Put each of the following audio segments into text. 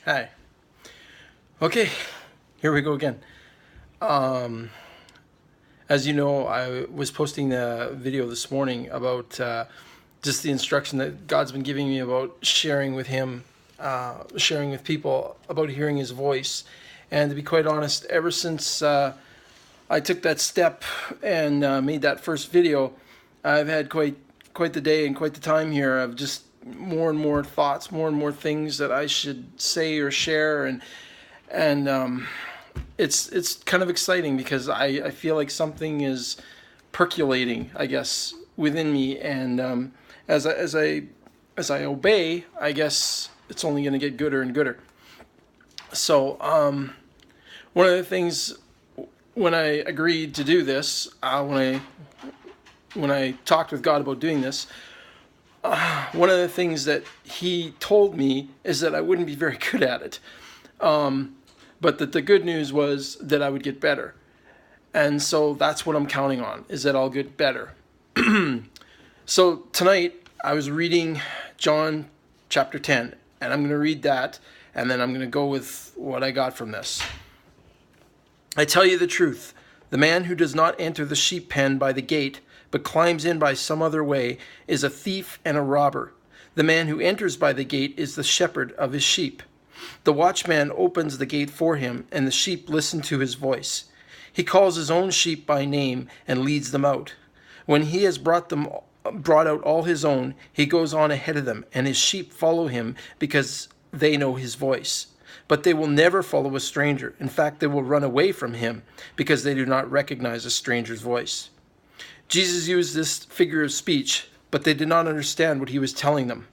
Hi. Okay, here we go again. Um, as you know, I was posting the video this morning about just the instruction that God's been giving me about sharing with Him, sharing with people about hearing His voice. And to be quite honest, ever since I took that step and made that first video, I've had quite the day and quite the time here of just more and more thoughts, more and more things that I should say or share, and it's kind of exciting because I feel like something is percolating, I guess, within me, and as I obey, I guess it's only going to get gooder and gooder. So one of the things when I agreed to do this, when I talked with God about doing this, one of the things that He told me is that I wouldn't be very good at it, but that the good news was that I would get better. And so that's what I'm counting on, is that I'll get better. So tonight I was reading John chapter 10, and I'm going to read that, and then I'm going to go with what I got from this. I tell you the truth, the man who does not enter the sheep pen by the gate, but climbs in by some other way, is a thief and a robber. The man who enters by the gate is the shepherd of his sheep. The watchman opens the gate for him, and the sheep listen to his voice. He calls his own sheep by name and leads them out. When he has brought out all his own, he goes on ahead of them, and his sheep follow him because they know his voice. But they will never follow a stranger. In fact, they will run away from him because they do not recognize a stranger's voice. Jesus used this figure of speech, but they did not understand what he was telling them.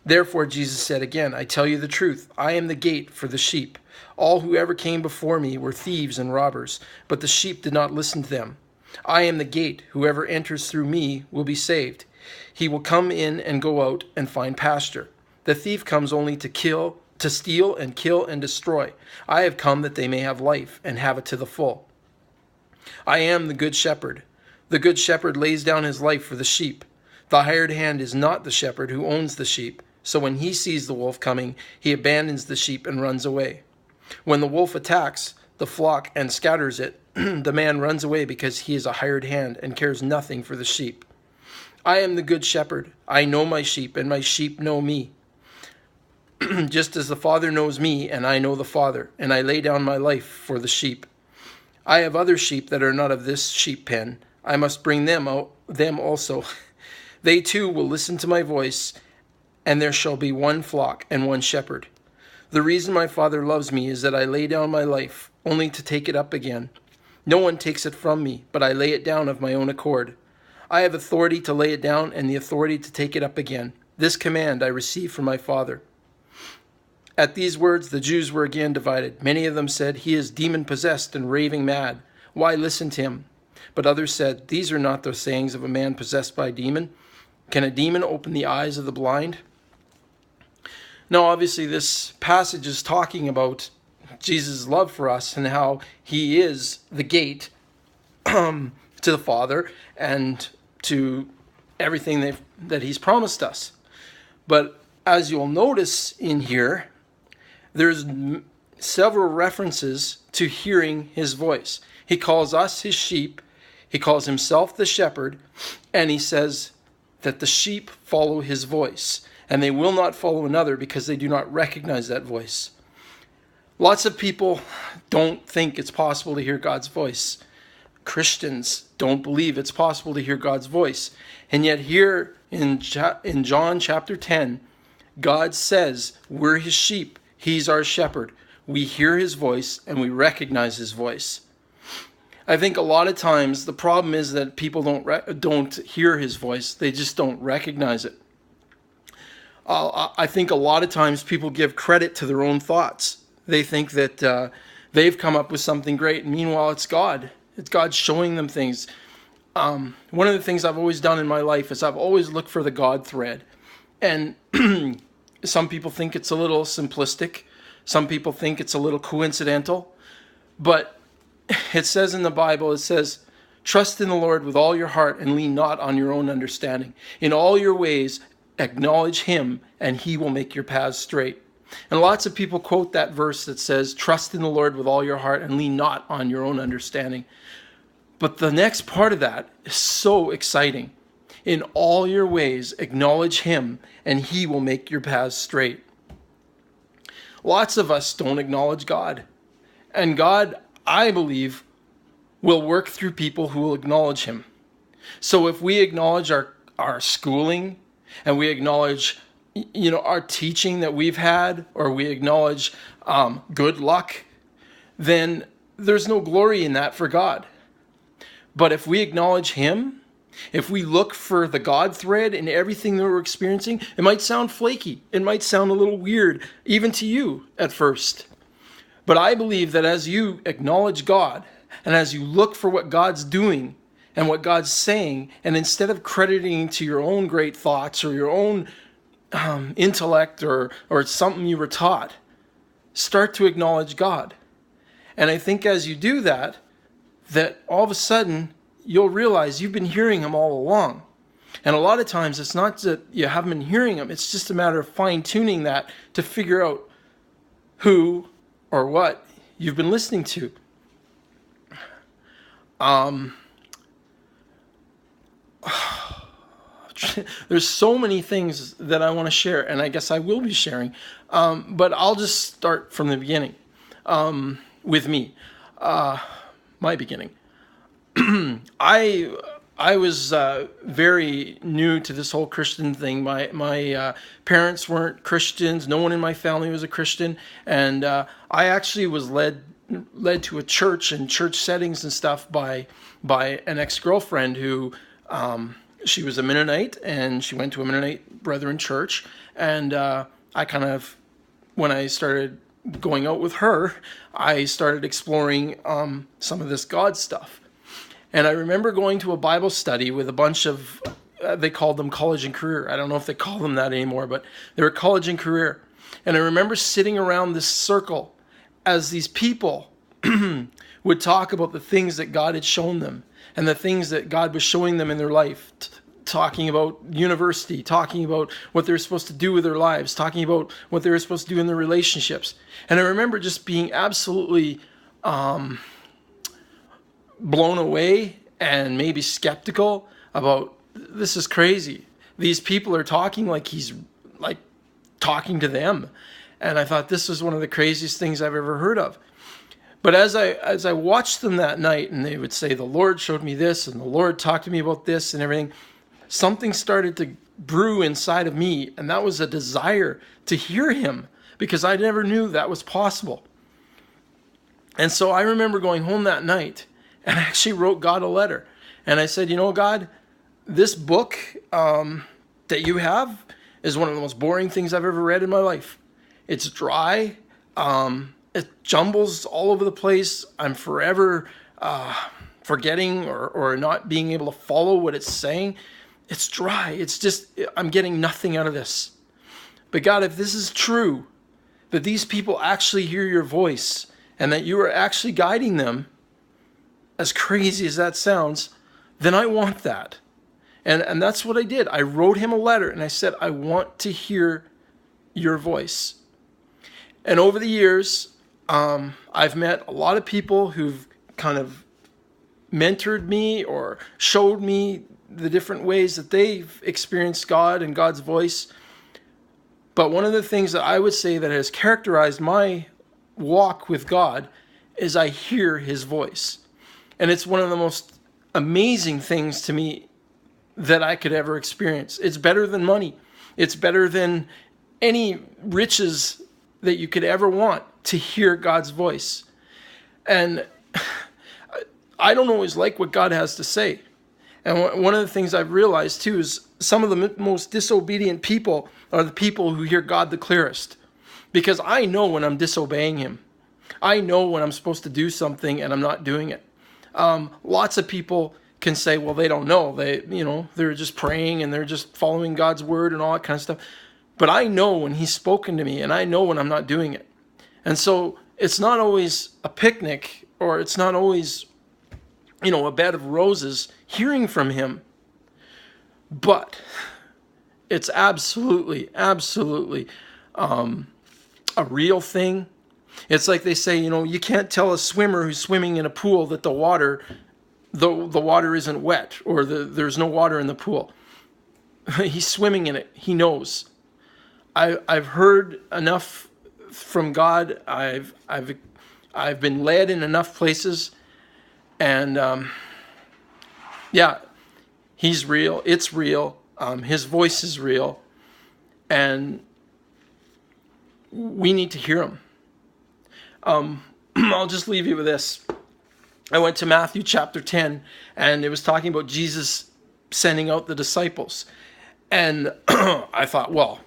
Therefore, Jesus said again, I tell you the truth, I am the gate for the sheep. All who ever came before me were thieves and robbers, but the sheep did not listen to them. I am the gate. Whoever enters through me will be saved. He will come in and go out and find pasture. The thief comes only to steal and kill and destroy. I have come that they may have life and have it to the full. I am the good shepherd. The good shepherd lays down his life for the sheep. The hired hand is not the shepherd who owns the sheep. So when he sees the wolf coming, he abandons the sheep and runs away. When the wolf attacks the flock and scatters it, the man runs away because he is a hired hand and cares nothing for the sheep. I am the good shepherd. I know my sheep, and my sheep know me. Just as the Father knows me, and I know the Father, and I lay down my life for the sheep. I have other sheep that are not of this sheep pen. I must bring them also. They too will listen to my voice, and there shall be one flock and one shepherd. The reason my Father loves me is that I lay down my life, only to take it up again. No one takes it from me, but I lay it down of my own accord. I have authority to lay it down and the authority to take it up again. This command I received from my Father. At these words the Jews were again divided. Many of them said, He is demon-possessed and raving mad. Why listen to him? But others said, These are not the sayings of a man possessed by a demon. Can a demon open the eyes of the blind? Now, obviously, this passage is talking about Jesus' love for us and how He is the gate to the Father and to everything that He's promised us. But as you'll notice in here, there's several references to hearing His voice. He calls us His sheep. He calls Himself the shepherd, and He says that the sheep follow His voice, and they will not follow another because they do not recognize that voice. Lots of people don't think it's possible to hear God's voice. Christians don't believe it's possible to hear God's voice. And yet here in John chapter 10, God says we're His sheep. He's our shepherd. We hear His voice and we recognize His voice. I think a lot of times the problem is that people don't hear His voice. They just don't recognize it. I think a lot of times people give credit to their own thoughts. They think that they've come up with something great, and meanwhile it's God. It's God showing them things. One of the things I've always done in my life is I've always looked for the God thread. And some people think it's a little simplistic. Some people think it's a little coincidental. But it says in the Bible, it says, trust in the Lord with all your heart and lean not on your own understanding. In all your ways, acknowledge Him, and He will make your paths straight. And lots of people quote that verse that says, trust in the Lord with all your heart and lean not on your own understanding. But the next part of that is so exciting. In all your ways, acknowledge him, and he will make your paths straight. Lots of us don't acknowledge God. And God, I believe, will work through people who will acknowledge him. So if we acknowledge our schooling, and we acknowledge, our teaching that we've had, or we acknowledge good luck, then there's no glory in that for God. But if we acknowledge him, if we look for the God thread in everything that we're experiencing, it might sound flaky. It might sound a little weird, even to you at first. But I believe that as you acknowledge God, and as you look for what God's doing and what God's saying, and instead of crediting to your own great thoughts or your own intellect or something you were taught, start to acknowledge God. And I think as you do that all of a sudden you'll realize you've been hearing him all along. And a lot of times it's not that you haven't been hearing him, it's just a matter of fine-tuning that to figure out who or what you've been listening to. There's so many things that I want to share, and I guess I will be sharing, but I'll just start from the beginning with me. My beginning. I was very new to this whole Christian thing. My parents weren't Christians. No one in my family was a Christian, and I actually was led to a church and church settings and stuff by an ex-girlfriend who she was a Mennonite, and she went to a Mennonite Brethren church, and I kind of, when I started going out with her, I started exploring some of this God stuff. And I remember going to a Bible study with a bunch of, they called them college and career. I don't know if they call them that anymore, but they were college and career. And I remember sitting around this circle as these people would talk about the things that God had shown them and the things that God was showing them in their life, talking about university, talking about what they were supposed to do with their lives, talking about what they were supposed to do in their relationships. And I remember just being absolutely blown away and maybe skeptical about, this is crazy. These people are talking like he's like talking to them. And I thought this was one of the craziest things I've ever heard of. But as I watched them that night, and they would say, the Lord showed me this, and the Lord talked to me about this and everything, something started to brew inside of me, and that was a desire to hear him, because I never knew that was possible. And so I remember going home that night, and I actually wrote God a letter. And I said, God, this book that you have is one of the most boring things I've ever read in my life. It's dry. It jumbles all over the place. I'm forever forgetting or not being able to follow what it's saying. It's dry. It's just, I'm getting nothing out of this. But God, if this is true, that these people actually hear your voice and that you are actually guiding them, as crazy as that sounds, then I want that. And that's what I did. I wrote him a letter and I said, I want to hear your voice. And over the years, I've met a lot of people who've kind of mentored me or showed me the different ways that they've experienced God and God's voice. But one of the things that I would say that has characterized my walk with God is I hear his voice. And it's one of the most amazing things to me that I could ever experience. It's better than money. It's better than any riches that you could ever want, to hear God's voice. And I don't always like what God has to say. And one of the things I've realized too is some of the most disobedient people are the people who hear God the clearest. Because I know when I'm disobeying him. I know when I'm supposed to do something and I'm not doing it. Lots of people can say, well, they don't know. They're just praying and they're just following God's word and all that kind of stuff. But I know when he's spoken to me, and I know when I'm not doing it. And so it's not always a picnic, or it's not always, a bed of roses hearing from him. But it's absolutely a real thing. It's like they say, you can't tell a swimmer who's swimming in a pool that the water isn't wet, or there's no water in the pool. He's swimming in it. He knows. I've heard enough from God. I've been led in enough places, and yeah, he's real. It's real. His voice is real, and we need to hear him. I'll just leave you with this. I went to Matthew chapter 10, and it was talking about Jesus sending out the disciples. And I thought, well,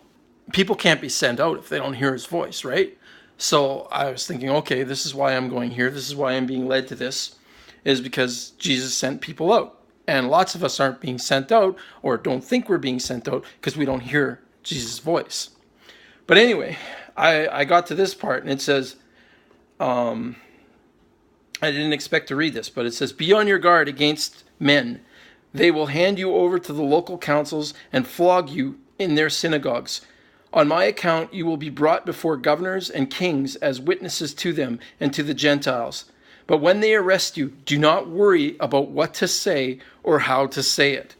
people can't be sent out if they don't hear his voice, right? So I was thinking, okay, this is why I'm going here. This is why I'm being led to this, is because Jesus sent people out. And lots of us aren't being sent out, or don't think we're being sent out, because we don't hear Jesus' voice. But anyway, I got to this part, and it says, I didn't expect to read this, but it says, "Be on your guard against men. They will hand you over to the local councils and flog you in their synagogues. On my account, you will be brought before governors and kings as witnesses to them and to the Gentiles. But when they arrest you, do not worry about what to say or how to say it.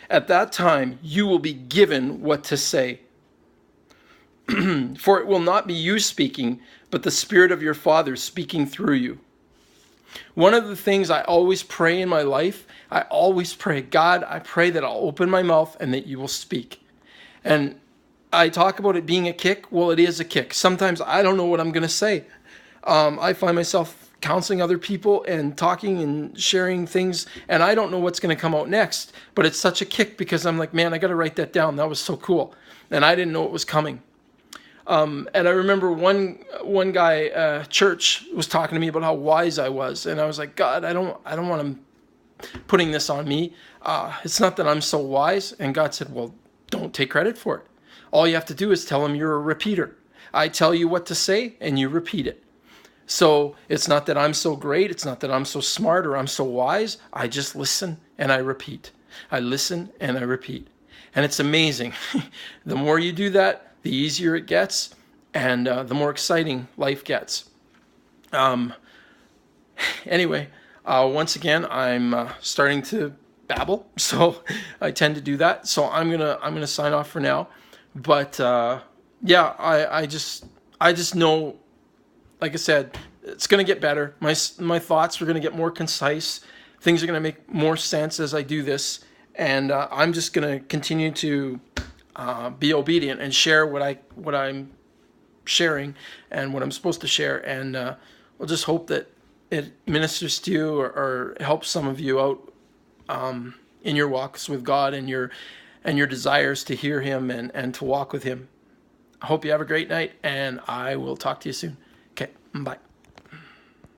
At that time, you will be given what to say. For it will not be you speaking, but the Spirit of your Father speaking through you." One of the things I always pray in my life, I always pray, God, I pray that I'll open my mouth and that you will speak. And I talk about it being a kick. Well, it is a kick. Sometimes I don't know what I'm going to say. I find myself counseling other people and talking and sharing things, and I don't know what's going to come out next. But it's such a kick because I'm like, man, I got to write that down. That was so cool. And I didn't know it was coming. And I remember one guy, church, was talking to me about how wise I was, and I was like, God, I don't want him putting this on me. It's not that I'm so wise. And God said, well, don't take credit for it. All you have to do is tell him you're a repeater. I tell you what to say, and you repeat it. So it's not that I'm so great. It's not that I'm so smart or I'm so wise. I just listen and I repeat. I listen and I repeat. And it's amazing. The more you do that, the easier it gets, and the more exciting life gets. Anyway, once again, I'm starting to babble, so I tend to do that. So I'm gonna sign off for now. But yeah, I just know, like I said, it's gonna get better. My thoughts are gonna get more concise. Things are gonna make more sense as I do this, and I'm just gonna continue to be obedient and share what I'm sharing and what I'm supposed to share, and we'll just hope that it ministers to you or helps some of you out in your walks with God and your desires to hear him and to walk with him. I hope you have a great night, and I will talk to you soon. Okay, bye.